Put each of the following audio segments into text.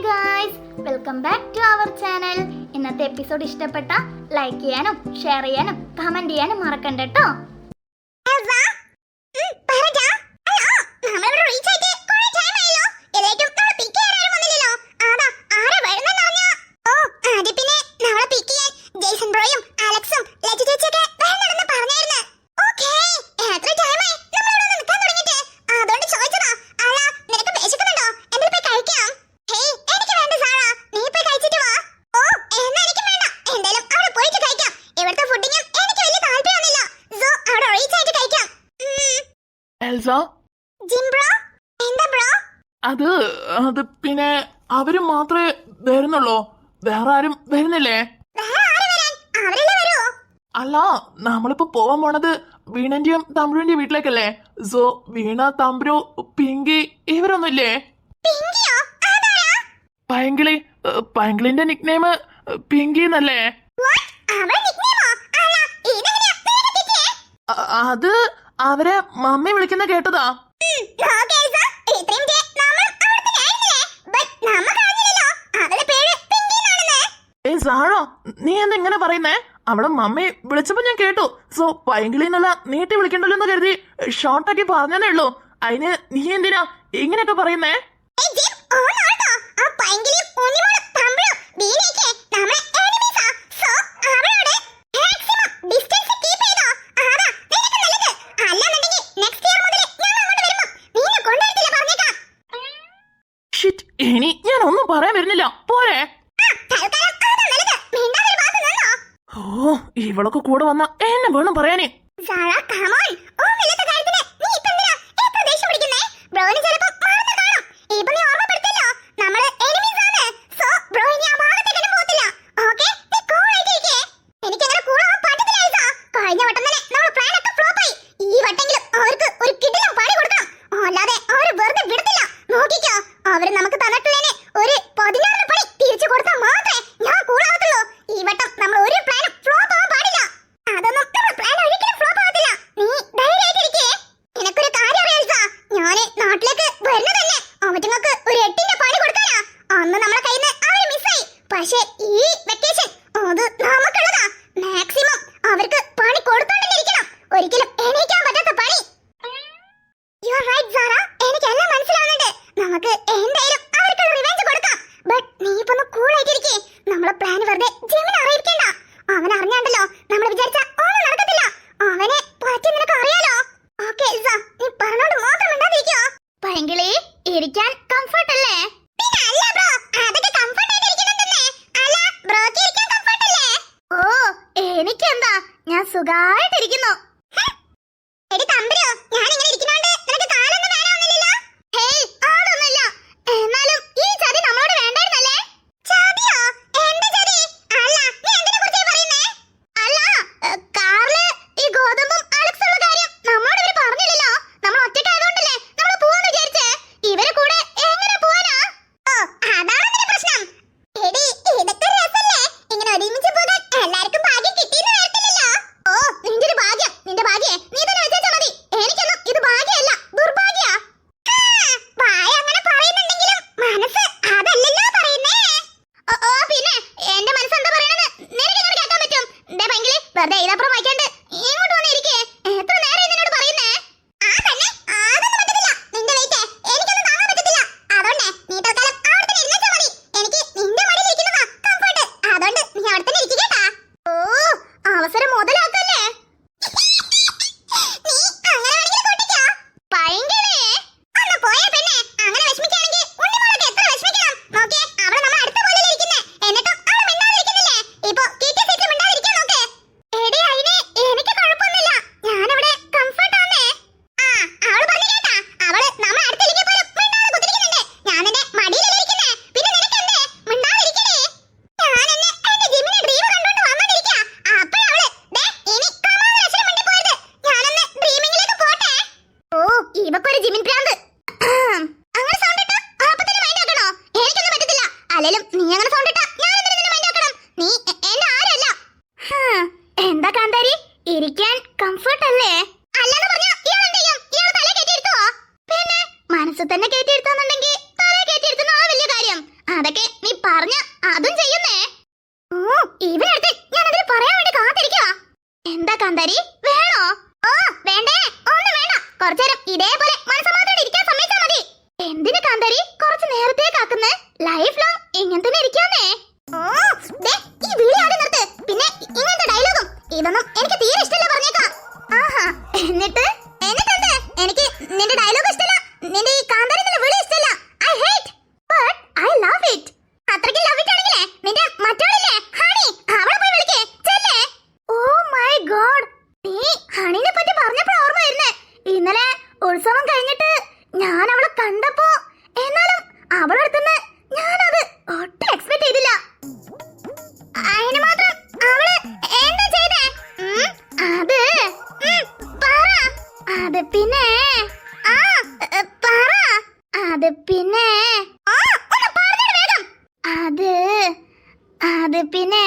Hi guys, welcome back to our channel. ഇന്നത്തെ episode ഇഷ്ടപ്പെട്ട like ചെയ്യാനും ഷെയർ ചെയ്യാനും കമന്റ് ചെയ്യാനും മറക്കണ്ട കേട്ടോ. അത് പിന്നെ അവര് മാത്രമേ വരുന്നുള്ളൂ, വേറെ ആരും വരുന്നില്ലേ? അല്ല, നമ്മളിപ്പോ പോവാൻ പോണത് വീണന്റെയും തമ്പുരുവിന്റെയും വീട്ടിലേക്കല്ലേ. സോ വീണ, തമ്പുരു, പിങ്കി ഇവരൊന്നുമില്ലേ? പൈങ്കിളിന്റെ നിക്നെയിം പിങ്കി എന്നല്ലേ? അത് അവരെ മമ്മി വിളിക്കുന്ന കേട്ടതാ. സാറോ, നീ എന്താ ഇങ്ങനെ പറയുന്നേ? അവളെ മമ്മി വിളിച്ചപ്പോ ഞാൻ കേട്ടു. സോ പൈങ്കിളിന്നല്ല നീട്ടി വിളിക്കണ്ടല്ലോ എന്ന് കരുതി ഷോർട്ടാക്കി പറഞ്ഞതേ ഉള്ളൂ. അതിന് നീ എന്തിനാ ഇങ്ങനെയൊക്കെ പറയുന്നേ? ഇനി ഞാൻ ഒന്നും പറയാൻ വരുന്നില്ല, പോരെ? ഓ, ഇവളൊക്കെ കൂടെ വന്ന എന്നെ വേണം പറയാനേ. അവര് നമുക്ക് തന്നിട്ടുള്ളതിന് ഒരു 16 പണി തിരിച്ചു കൊടുത്താൽ മാത്രമേ ഞാൻ കൂടാവത്തുള്ളൂ. ഈ വട്ടം നമ്മൾ ഒരു പ്ലാനും ഫ്ലോപ്പ് ആവാൻ പാടില്ല. അതൊന്നും നമ്മുടെ പ്ലാൻ ഒരിക്കലും ഫ്ലോപ്പ് ആവത്തില്ല. നീ ധൈര്യമായിട്ടിരിക്കേ. നിനക്കൊരു കാര്യം അറിയാ, ഞാന് നാട്ടിലേക്ക് വരുന്നത് തന്നെ അവറ്റങ്ങൾക്ക് ഒരു 8ന്റെ പണി കൊടുക്കാനാ. അന്ന് നമ്മളെ കയ്യിൽ നിന്ന് അവര് മിസ്സായി. പക്ഷെ ഈ വെക്കേഷൻ അത് നമുക്കുള്ളതാ. മാക്സിമം അവർക്ക് പണി കൊടുത്തോണ്ടിരിക്കണം, ഒരിക്കലും എണീക്കാൻ പറ്റാത്ത പണി. യു ആർ റൈറ്റ് സാറ, എനിക്കെല്ലാം മനസ്സിലാവുന്നുണ്ട്. നമുക്ക് എന്തായാലും അവർക്കുള്ള റിവെഞ്ച് കൊടുക്കാം. ബട്ട് നീ ഇപ്പൊ ഒന്ന് കൂൾ ആയിട്ടിരിക്കേ. നമ്മളെ പ്ലാൻ വെറുതെ ജിമിനെ അറിയിക്കണ്ട. അവൻ അറിഞ്ഞാണ്ടല്ലോ നമ്മൾ വിചാരിച്ച ഒന്നും നടക്കത്തില്ല. അവനെ പറ്റി നിനക്ക് അറിയാലോ. ഓക്കേ ഇസ, നീ പറഞ്ഞോണ്ട് മാത്രം മിണ്ടാതിരിക്കോ. പൈങ്കിളി, ഇരിക്കാൻ കംഫർട്ട് അല്ലേ? പിന്നെ അല്ല ബ്രോ, അതൊക്കെ കംഫർട്ട് ആയിട്ട് ഇരിക്കണം തന്നെ. അല്ല ബ്രോക്ക് ഇരിക്കാൻ കംഫർട്ട് അല്ലേ? ഓ, എനിക്കെന്താ, ഞാൻ സുഖായിട്ടിരിക്കുന്നു. എടി തമ്പുരു, ഞാൻ ഇങ്ങനെ ഇരിക്കുന്നോണ്ട് നിനക്ക് കാലൊന്നും വേണമെന്നില്ലല്ലോ. ഹേയ്, അതൊന്നുമില്ല. എന്നാലും ഈ ചതി നമ്മളോട് വേണ്ടായിരുന്നല്ലേ? ചതിയോ? എന്ത് ചതി? അല്ല, നീ എന്തിനെ കുറിച്ചാ പറയുന്നേ? അല്ല, കാറില് ഈ ഗോതമ്പും അലക്സുള്ള കാര്യം നമ്മളോട് ഇവര് പറഞ്ഞില്ലല്ലോ. നമ്മൾ ഒറ്റയ്ക്കായതുകൊണ്ടല്ലേ നമ്മൾ പോവാന്ന് വിചാരിച്ചേ. ഇവരെ കൂടെ എങ്ങനെ പോവാനാ? ഓ, അതാണ് നിന്റെ പ്രശ്നം. എടി, ഇതൊക്കെ രസല്ലേ? ഇങ്ങനെ ഒരുമിച്ച് പോകാൻ എല്ലാവർക്കും ഭാഗ്യം കിട്ടിയെന്ന് വരത്തില്ലല്ലോ. ഓ, നിന്റെ ഒരു ഭാഗ്യം, നിന്റെ ഭാഗ്യേ നീ തന്നെ വെച്ചാ മതി. എനിക്കൊന്നും ഇത് ഭാഗ്യമല്ല, ദുർഭാഗ്യാ. വായ അങ്ങനെ പറയുന്നുണ്ടെങ്കിലും മനസ്സ് അതല്ലല്ലോ പറയുന്നേ. ഓ, പിന്നെ എന്റെ മനസ്സ് എന്താ പറയണെന്ന് നിനക്ക് എങ്ങനെ കേൾക്കാൻ പറ്റും? ദേ പൈങ്കിളി, വെറുതെ ഇതപ്പുറം വായിക്കാണ്ട് ഇങ്ങോട്ട് വന്നിരിക്കേ. എത്ര നേരം ഇതിനോട് പറയുന്നേ? ആ തന്നെ, അതൊന്നും പറ്റത്തില്ല. നിന്റെ വെയിറ്റ് എനിക്കൊന്നും താങ്ങാൻ പറ്റത്തില്ല. അതുകൊണ്ട് നീ തൽക്കാലം അവിടെ തന്നെ ഇരുന്നാ മതി. എനിക്ക് നിന്റെ മടിയിൽ ഇരിക്കുന്നതാ കംഫർട്ട്. അതുകൊണ്ട് നീ അവിടെ തന്നെ ഇരിക്കേട്ടാ. ഓ, അവസരം മുതലാക്കല്ലേ? നീ അങ്ങനെ വേണമെങ്കിൽ കൊട്ടിക്കോ. പൈങ്കിളി, ഒന്ന് പോയ പെണ്ണെ. അങ്ങനെ വിഷമിക്കുകയാണെങ്കിൽ ഉണ്ണിമോളൊക്കെ എത്ര വിഷമിക്കണം. നോക്കിയേ, അവിടെ നമ്മൾ അടുത്ത പോലെ ഇരിക്കുന്നേ. എന്നിട്ടും അവൾ മിണ്ടാതിരിക്കുന്നില്ലേ? ഇപ്പൊ കിട്ടിയ സീറ്റിൽ മിണ്ടാതിരിക്കാൻ നോക്ക്. എടി അതൊക്കെ നീ പറഞ്ഞ അതും ചെയ്യുന്നേ. ഓ ഇവരടുത്ത് ഞാൻ അതിൽ പറയാൻ വേണ്ടി കാത്തിരിക്കുക. എന്താ കാന്താരി വേണോ? ഓ വേണ്ടേ, ഒന്നും വേണ്ട. കുറച്ചേരം ഇതേപോലെ മനസ്സമാധാനം ഇരിക്കാൻ സമ്മതിച്ചാ മതി. എന്തിന് കാന്താരി കുറച്ച് നേരത്തേക്കാക്കുന്നേ? ലൈഫ് ലോങ് ഇങ്ങനെ തന്നെ ഇരിക്കാന്നേ. ഓ ദേ ഈ വീഡിയോ ആദ്യം നിർത്ത്. പിന്നെ ഇങ്ങനത്തെ ഡയലോഗും ഇതൊന്നും എനിക്ക് തീരെ ഇഷ്ടമല്ല പറഞ്ഞേക്കാം. ആഹാ എന്നിട്ട് എന്നിട്ടെന്ത്? എനിക്ക് നിന്റെ ഡയലോഗ് ഇഷ്ടമല്ല, നിന്റെ ഈ കാന്താരി നിന്റെ വിളി ഇഷ്ടമല്ല. I hate but I love it. അത്രയ്ക്ക് ലവ് ഇറ്റ് ആണെങ്കിലേ നിന്റെ മറ്റവളില്ലേ ഹണി, അവളെ പോയി വിളിക്കേ ചെല്ലേ. ഓ മൈ ഗോഡ്, നീ ഹണിനെ പറ്റി പറഞ്ഞപ്പോൾ ഓർമ്മ വരുന്നേ. ഇന്നലെ ഉത്സവം കഴിഞ്ഞിട്ട് ഞാൻ അവളെ കണ്ടപ്പോ, എന്നാലും അവളടുത്തുനിന്ന് ഞാനത് ഒട്ടും എക്സ്പെക്ട് ചെയ്തില്ല. അതിന് മാത്രം അവള് എന്താ ചെയ്തേ? അത് പറ. അത് പിന്നെ പറ. അത് പിന്നെ വേഗം. അത് പിന്നെ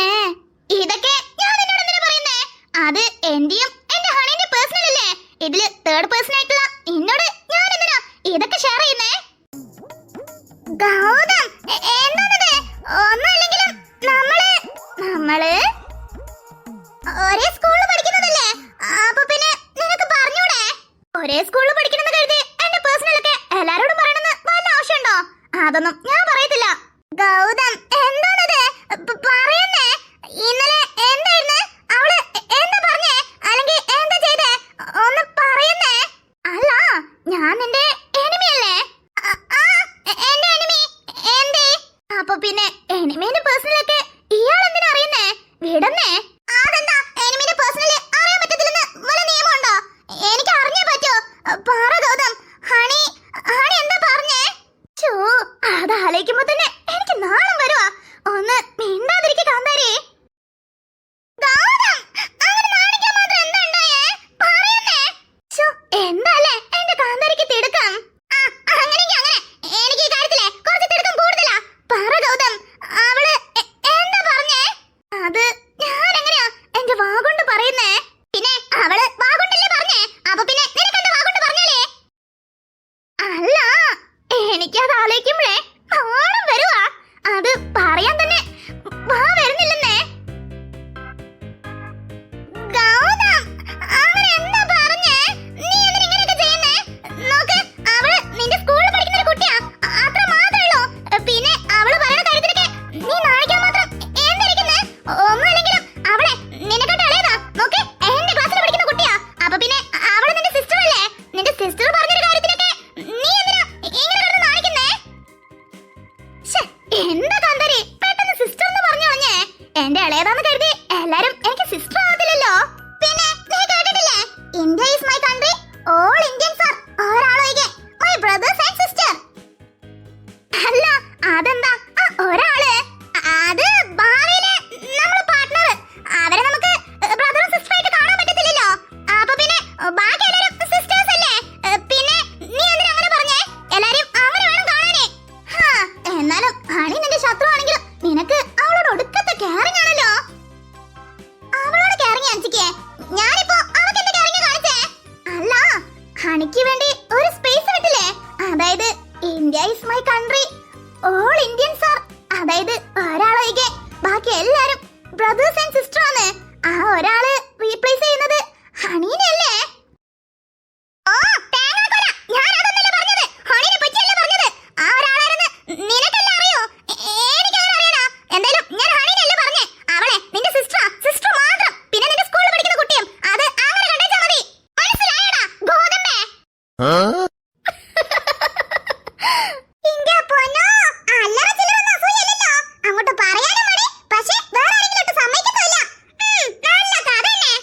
ഇതൊക്കെ ഞാൻ നിന്നോട് എന്തിനാ പറയുന്നേ? അത് എന്റെയും എന്റെ ഹണിന്റെ പേഴ്സണൽ അല്ലേ. ഇതില് തേർഡ് പേഴ്സൺ ആയിട്ടുള്ള എന്നോട് ഞാൻ എന്തിനാ ഇതൊക്കെ ഷെയർ ചെയ്യുന്നേ? ഗൗതം എന്താണത്? ഒന്നുമില്ലെങ്കിലും നമ്മള് ഒരേ സ്കൂളിൽ പഠിക്കുന്നതല്ലേ, അപ്പൊ പിന്നെ നിനക്ക് പറഞ്ഞൂടെ? ഒരേ സ്കൂളിൽ പഠിക്കണമെന്ന് കരുതി എന്റെ പേഴ്സണൽ ഒക്കെ എല്ലാരോടും പറയണമെന്ന് വല്ല ആവശ്യമുണ്ടോ? അതൊന്നും ഞാൻ പറയത്തില്ല. ഗൗതം എന്താണത് പറയുന്നേ? ഇന്നലെ എന്തായിരുന്നു അവള് എന്താ പറഞ്ഞേ? അല്ലെങ്കിൽ എന്താ ചെയ്തേ? ഒന്ന് പറയുന്നേ. അല്ല ഞാൻ നിന്റെ എനിമിയല്ലേ? എന്റെ എനിമി എന്തേ? അപ്പൊ പിന്നെ എനിമിന്റെ പേഴ്സണലൊക്കെ ഇയാൾ എന്തിനാ അറിയുന്നേ? വിടന്നേ. അതെന്താ എനിമിന്റെ പേഴ്സണലി അറിയാൻ പറ്റത്തില്ലെന്ന് വല്ല നിയമമുണ്ടോ? എനിക്ക് അറിഞ്ഞേ പറ്റോ? പറ ഗൗതം. ഹണി എന്താ പറഞ്ഞേ? ചോ അത് ആലോചിക്കുമ്പോ തന്നെ എനിക്ക് നാണം വരുവാ. ഒന്ന് മിണ്ടാതിരിക്കുക കാന്താരി. ഗൗതം അങ്ങനെ നാണിക്കാൻ മാത്രം എന്താ ഉണ്ടായേ? പറയുന്നേ. ചോ എന്താല്ലേ എന്റെ കാന്താരിക്ക് തിടുക്കം. അങ്ങനെയെങ്കിൽ അങ്ങനെ, എനിക്ക് ഈ കാര്യത്തിലെ കുറച്ച് തിടുക്കം കൂടുതലാ. പറ ഗൗതം, അവള് എന്താ പറഞ്ഞേ? അത് ഞാൻ എങ്ങനെയാ എന്റെ വാഗൊണ്ട് പറയുന്നേ? പിന്നെ അവള് വാഗൊണ്ടല്ലേ പറഞ്ഞേ, അപ്പൊ പിന്നെ നിനക്കെന്താ വാഗൊണ്ട് പറഞ്ഞാലേ? അല്ല എനിക്കത് ആലോചിക്കുമ്പോഴേ നാണം വരുവാ. അത് പറയാൻ തന്നെ വാ വരുന്നില്ലെന്നേ. ഗൗതം അവൻ എന്താ പറഞ്ഞേ? നീ എന്തിനാ ഇങ്ങനെയൊക്കെ ചെയ്യുന്നേ? നോക്ക്, അവള് നിന്റെ സ്കൂളിൽ പഠിക്കുന്ന ഒരു കുട്ടിയാ, അത്ര മാത്രമേ ഉള്ളൂ. പിന്നെ അവള് പറയുന്ന കാര്യത്തിലൊക്കെ നീ നാണിക്കാൻ മാത്രം എന്തിരിക്കുന്നേ? ഒന്നുമല്ലെങ്കിലും അവളെ നിന്നെക്കാട്ട് ഇളയതാ. നോക്ക്, എന്റെ ക്ലാസ്സിൽ പഠിക്കുന്ന കുട്ടിയാ, അപ്പൊ പിന്നെ അവള് നിന്റെ സിസ്റ്റർ അല്ലേ? നിന്റെ സിസ്റ്റർ പറഞ്ഞൊരു കാര്യത്തിലൊക്കെ നീ എന്തിനാ ഇങ്ങനെ കിടന്ന് നാണിക്കുന്നേ? എന്താ കാന്താരി പെട്ടെന്ന് സിസ്റ്റർ എന്ന് പറഞ്ഞു വന്നേ? എന്റെ ഇളയതാന്ന് കരുതി എല്ലാരും എനിക്ക് സിസ്റ്റർ ആവത്തില്ലല്ലോ. പിന്നെ നീ കേട്ടിട്ടില്ലേ, India is my country, all Indians are ഒരാളൊഴികെ മൈ ബ്രദേഴ്സ് ആൻഡ് സിസ്റ്റർ. അല്ല അതെന്താ ഒരാള്? അത് ഭാവിയിലെ നമ്മളെ പാർട്ട്ണർ. അവരെ നമുക്ക് ബ്രദറും സിസ്റ്റർ ആയിട്ട് കാണാൻ പറ്റത്തില്ലല്ലോ, അപ്പൊ പിന്നെ ബാക്കി എല്ലാരും സിസ്റ്റേഴ്സ് അല്ലേ? പിന്നെ നീ എന്തിനാ അങ്ങനെ പറഞ്ഞേ? എല്ലാരും അങ്ങനെ വേണം കാണാനേ. എന്നാലും ഹണി നിന്റെ ശത്രു ആണെങ്കിലും നിനക്ക് അവളോട് ഒടുക്കത്തെ കെയറിംഗ് ആണല്ലോ. അവളോട് കെയറിംഗ് കാണിച്ചിക്കേ, ഞാനിപ്പോ അവൾക്ക് എന്റെ കെയറിംഗ് കാണിച്ചേ? അല്ല ഹണിക്ക് വേണ്ടി ഒരു സ്പേസ് വിട്ടില്ലേ? അതായത് India is my country, all Indians R, അതായത് ഒരാളൊഴികെ ബാക്കി എല്ലാരും ബ്രദേഴ്സ് ആൻഡ് സിസ്റ്റർ ആണ്. ആ ഒരാള് റീപ്ലേസ് ചെയ്യുന്നത് ഹണീനല്ലേ? ഓ തേങ്ങാക്കൊല, ഞാൻ അതൊന്നല്ല പറഞ്ഞത്, ഹണീനെ പറ്റിയല്ല പറഞ്ഞത്. ആ ഒരാളാരെന്ന് നിനക്കെല്ലാം അറിയോ? എനിക്കങ്ങനെ അറിയണോ? എന്തായാലും ഞാൻ ഹണീനല്ല പറഞ്ഞേ, അവളെ നിന്റെ സിസ്റ്റർ മാത്രം. പിന്നെ നിന്റെ സ്കൂളിൽ പഠിക്കുന്ന കുട്ടിയും അത് അങ്ങനെ കണ്ടേച്ചാ മതി. മനസ്സിലായടാ ഗോതമ്പേ? ഇങ്ക പൊന്നോ, അല്ലറ ചില്ലറൊന്നും അസൂയല്ലല്ലോ. അങ്ങോട്ട് പറയാനും മടി, പക്ഷേ വേറെ ആരെങ്കിലും സമ്മതിക്കത്തില്ല. നല്ല കഥ തന്നെ.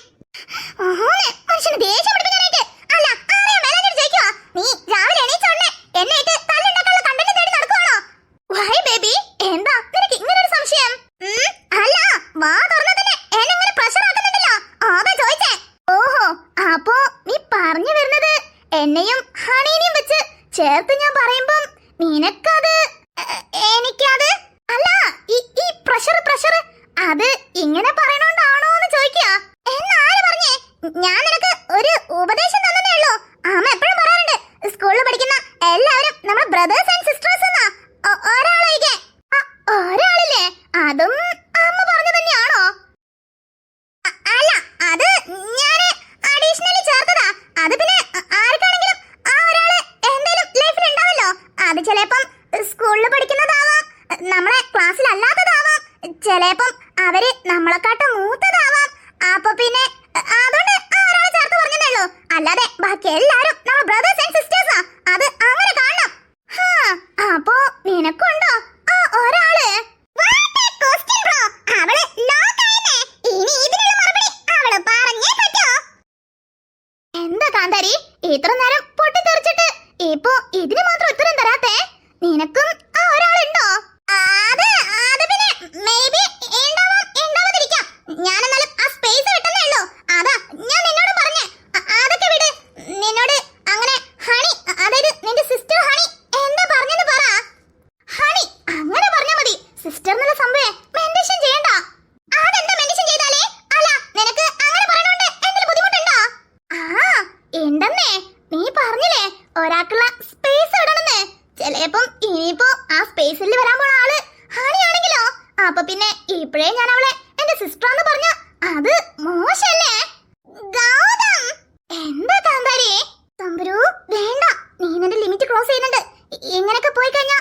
മനുഷ്യന് ദേഷ്യം പിടിപ്പിക്കാനായിട്ട്. അല്ല അറിയാൻ മേലാഞ്ഞിട്ട് ചോദിക്കുവാ, നീ രാവിലെ എണീച്ചോണ്ടേ എന്നെയിട്ട് തല്ലുണ്ടാക്കാനുള്ള കണ്ടന്റ് തേടി നടക്കുവാണോ? വൈ ബേബി, എന്താ നിനക്ക് ഇങ്ങനൊരു സംശയം? അല്ല വാ തുറന്നാ തന്നെ എന്നെ ഇങ്ങനെ പ്രഷർ ആക്കുന്നുണ്ടല്ലോ, അതാ ചോദിച്ചേ. ഓഹോ, അപ്പോ നീ പറഞ്ഞു വരുന്നത് എന്നെയും ഹണീനെയും വെച്ച് ചേർത്ത് ഞാൻ പറയുമ്പം നിനക്കത് എനിക്കത് അല്ല ഈ പ്രഷർ അത് ഇങ്ങനെ പറയണോണ്ടാണോ എന്ന് ചോദിക്കുക. എന്നാര് പറഞ്ഞേ? ഞാൻ നിനക്ക് ഒരു ഉപദേശം തന്നതേ ഉള്ളൂ. അമ്മ എപ്പോഴും പറയാറുണ്ട് സ്കൂളിൽ പഠിക്കുന്ന എല്ലാവരും നമ്മുടെ ബ്രദേഴ്സ് ആൻഡ് സിസ്റ്റേഴ്സ് എന്നാ. ഒരാളൊഴികെ ചിലപ്പം അവര് നമ്മളെക്കാട്ടും മൂത്തതാവാം. അപ്പൊ പിന്നെ അതുകൊണ്ട് ആ ഒരാളെ ചേർത്ത് പറഞ്ഞതേ. അല്ലാതെ ബാക്കി എല്ലാരും നമ്മൾ ബ്രദേഴ്സ് ആൻഡ് സിസ്റ്റേഴ്സാ. അത് അങ്ങനെ കാണണം. അപ്പൊ നിനക്കുണ്ടോ ആ ഒരാള്? അവള് ലോക്കായെന്നേ. ഇനി ഇതിനുള്ള മറുപടി അവള് പറഞ്ഞേ പറ്റോ? എന്താ കാന്താരി ഇത്ര നേരം പൊട്ടിത്തെറിച്ചിട്ട് ഇപ്പൊ ഇതിന് മാത്രം ഉത്തരം തരാത്തേ? നിനക്കും ആ ഒരാളുണ്ടോ? അത് പിന്നെ മേബി ഉണ്ടാവാതിരിക്കാം. ഞാനെന്നാലും ആ സ്പേസ് വിട്ടെന്നേ ഉള്ളൂ. അതാ ഞാൻ നിന്നോട് പറഞ്ഞേ. അതൊക്കെ വിട്. നിന്നോട് അങ്ങനെ ഹണി, അതായത് നിന്റെ സിസ്റ്റർ ഹണി എന്താ പറഞ്ഞെന്ന് പറ. ഹണി അങ്ങനെ പറഞ്ഞാ മതി. സിസ്റ്റർ എന്നുള്ള സംഭവം മെന്റേഷൻ ചെയ്യണ്ട. അതെന്താ മെന്റേഷൻ ചെയ്താലേ? അല്ല നിനക്ക് അങ്ങനെ പറയണോണ്ട് എന്തെങ്കിലും ബുദ്ധിമുട്ടുണ്ടോ? ഉണ്ടെന്നേ. നീ പറഞ്ഞില്ലേ ഒരാൾക്കുള്ള സ്പേസ് ഇടണമെന്ന്. ചിലപ്പം ഇനിയിപ്പോ ആ സ്പേസിൽ വരാൻ പോണ ആള് ഹണിയാണെങ്കിലോ? അപ്പൊ പിന്നെ ഇപ്പോഴേ ഞാൻ അവളെ എന്റെ സിസ്റ്ററാന്ന് പറഞ്ഞ അത് മോശല്ലേ? ഗൗതം എന്താ കാന്താരി? തമ്പുരു വേണ്ട, നീ നിന്റെ ലിമിറ്റ് ക്രോസ് ചെയ്യുന്നുണ്ട്. ഇങ്ങനെയൊക്കെ പോയി കഴിഞ്ഞാ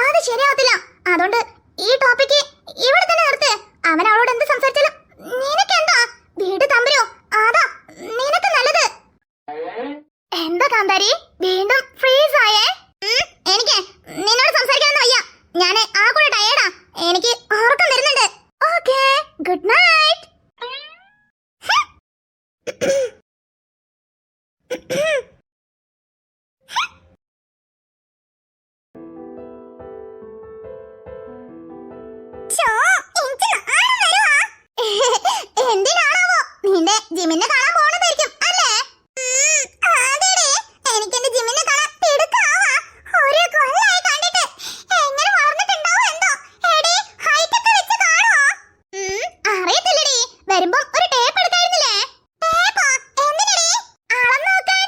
അത് ശരിയാവത്തില്ല. അതുകൊണ്ട് ഈ ടോപ്പിക്ക് ഇവിടെ തന്നെ നിർത്ത്. അവൻ അവളോട് എന്ത് സംസാരിച്ചാലും നിനക്കെന്താ? വീട് തമ്പുരു, അതാ നിനക്ക് നല്ലത്. എന്താ കാന്താരി വീണ്ടും ഫ്രീസ് ആയേ? എനിക്ക് നിന്നോട് സംസാരിക്കാനൊന്നും വയ്യ. ഞാൻ ആ കൂടെ ടയേർഡാ. എനിക്ക് ഉറക്കം വരുന്നുണ്ട്. Okay, good night. എന്തിനാണാവോ? നിന്റെ ജിമിനെ കാണാൻ പോണതായിരിക്കും അല്ലേ? എനിക്ക് എന്റെ ജിമിനെ കാണാൻ തിടുക്കാവാ. ഒരു കൊല്ലായി കണ്ടിട്ട്. എങ്ങനെ വളർന്നിട്ടുണ്ടാവും എന്തോ. എടി ഹൈറ്റ് ഒക്കെ വെച്ച് കാണോ? അറിയത്തില്ലടി. വരുമ്പോ ഒരു ടേപ്പ് എടുക്കായിരുന്നില്ലേ? ടേപ്പോ? എന്തിനടി? അളന്ന് നോക്കാൻ.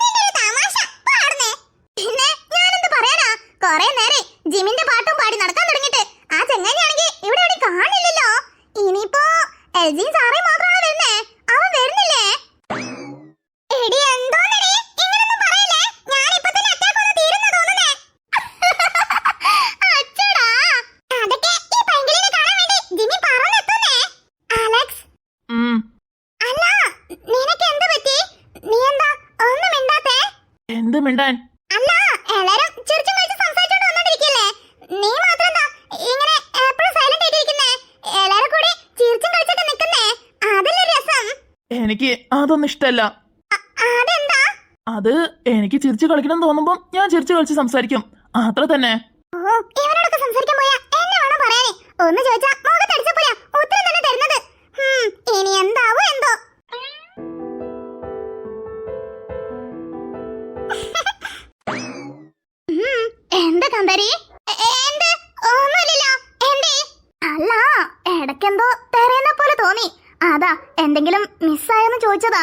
നിന്റെ ഒരു തമാശ പാടുന്നേ. പിന്നെ ഞാനെന്ത് പറയാനാ? കൊറേ നേരെ ജിമിന്റെ പാട്ടും പാടി നടക്കാൻ തുടങ്ങിട്ട്. ആ ചെങ്ങാനിയാണെങ്കിൽ ഇവിടെ എവിടെ കാണില്ലല്ലോ. ഇനിയിപ്പോ എൽജിൻ സാറേ മാത്രമാണ് വരുന്നേ. അവൻ വരുന്നില്ലേ? എടി എന്തോന്നടി ഇങ്ങനൊന്നും പറയില്ലേ. ഞാനിപ്പോ തന്നെ അറ്റാക്ക് ഒന്ന് തീരുന്ന തോന്നുന്നേ. അച്ചടാ, അതൊക്കെ ഈ പെങ്കിളിനെ കാണാൻ വേണ്ടി ജിമ്മി പറഞ്ഞെത്തുന്നേ. അലക്സ് അല്ല, നിനക്ക് എന്ത് പറ്റി? നീ എന്താ ഒന്നും മിണ്ടാത്തേ? എന്ത് മിണ്ടാൻ? അല്ല, എല്ലാരും ചിരിച്ചും കളിച്ച് സംസാരിച്ചോണ്ട് വന്നോണ്ടിരിക്കല്ലേ. നീ മാത്രം എന്താ ഇങ്ങനെ എപ്പോഴും സൈലന്റ് ആയിട്ടിരിക്കുന്നേ? എല്ലാരും കൂടി ചിരിച്ചും കളിച്ചൊക്കെ നിക്കുന്നേ. അതല്ലേ രസം. എനിക്ക് അതൊന്നും ഇഷ്ടല്ല. അതെന്താ? അത് എനിക്ക് ചിരിച്ചു കളിക്കണം തോന്നുമ്പോ ഞാൻ ചിരിച്ചു കളിച്ച് സംസാരിക്കും, അത്ര തന്നെ. ഇവനോടൊക്കെ സംസാരിക്കാൻ പോയാ എന്നെ വേണം പറയാനേ. ഒന്ന് ചോദിച്ചാ മുഖത്തടിച്ചപ്പോയാ ഉത്തരം തന്നെ തരുന്നത്. ഇനി എന്താവോ എന്തോ. എന്താ കാന്താരി? എന്ത്? ഒന്നുമില്ലല്ലോ. എന്തേ? അല്ല, ഇടയ്ക്കെന്തോ തെരയുന്ന പോലെ തോന്നി. അതാ എന്തെങ്കിലും മിസ്സായെന്ന് ചോദിച്ചതാ.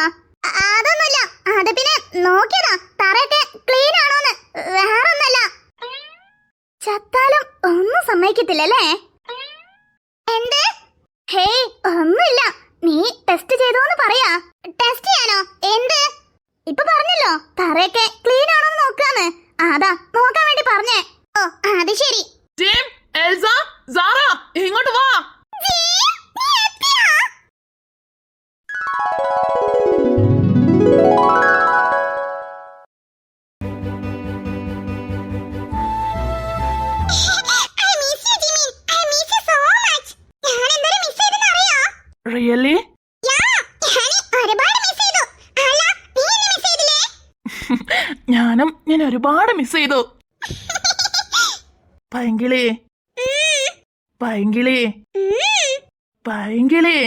അതൊന്നുമില്ല. അത് പിന്നെ നോക്കിയതാ തറയൊക്കെ ക്ലീൻ ആണോന്ന്. വേറൊന്നല്ല. ചത്താലും ഒന്നും സമ്മതിക്കത്തില്ലല്ലേ? എന്ത്? ഹേയ് ഒന്നുമില്ല. നീ ടെസ്റ്റ് ചെയ്തോന്ന് പറയാ. ടെസ്റ്റ് ചെയ്യാനോ? എന്ത്? ഇപ്പൊ പറഞ്ഞല്ലോ തറയൊക്കെ ക്ലീൻ ആണോന്ന് നോക്കാന്ന്. അതാ നോക്കാൻ വേണ്ടി പറഞ്ഞേ. ഓ അത് ശരി. ജിം, എൽസ, സാറ ഇങ്ങോട്ട് വാ. റിയലി? ഞാൻ ഒരുപാട് മിസ് ചെയ്തു. പൈങ്കിളി, പൈങ്കിളി, പൈങ്കിളി.